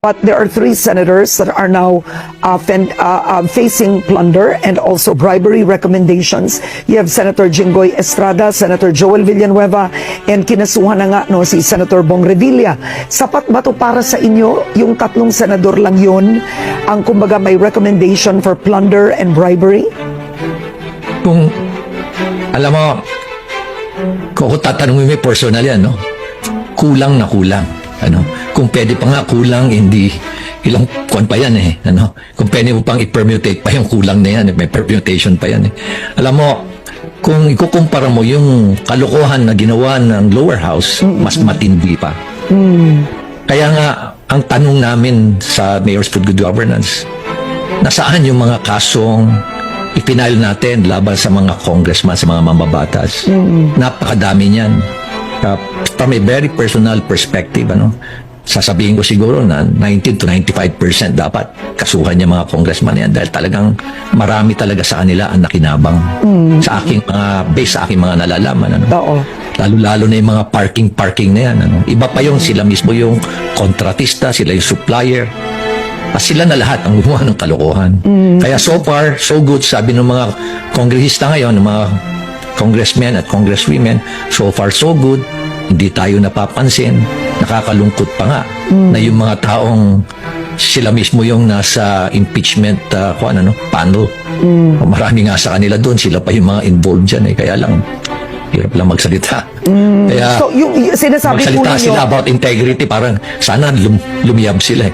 But there are 3 senators that are now facing plunder and also bribery recommendations. You have Senator Jinggoy Estrada, Senator Joel Villanueva, and kinasuhan na nga si Senator Bong Revilla. Sapat ba to para sa inyo? Yung 3 senador lang yun ang kumbaga may recommendation for plunder and bribery? Kung, alam mo, kung ako tatanungin mo personal yan, no? Kulang na kulang. Kung pwede pa nga kulang, hindi ilang kuwan pa yan kung pwede mo pang i-permutate pa yung kulang na yan, may permutation pa yan Alam mo, kung ikukumpara mo yung kalokohan na ginawa ng lower house, mas matindi pa. Kaya nga, ang tanong namin sa Mayor's for Good Governance, nasaan yung mga kasong ipinail natin laban sa mga congressman, sa mga mambabatas? Napakadami niyan. From a very personal perspective, sasabihin ko siguro na 90 to 95% dapat kasuhan niya mga congressman yan dahil talagang marami talaga sa kanila ang nakinabang sa aking mga base, sa aking mga nalalaman. Lalo-lalo na yung mga parking na yan. Iba pa yung sila mismo yung kontratista, sila yung supplier. Sila na lahat ang gumawa ng kalokohan. Kaya so far, so good, sabi ng mga kongresista ngayon, ng mga congressmen at congresswomen, so far so good, hindi tayo napapansin. Nakakalungkot pa nga na yung mga taong sila mismo yung nasa impeachment panel. Marami nga sa kanila doon, sila pa yung mga involved dyan kaya lang hirap lang magsalita. Kaya So yung sinasabi po magsalita ninyo, sila about integrity, parang sana lumiyab sila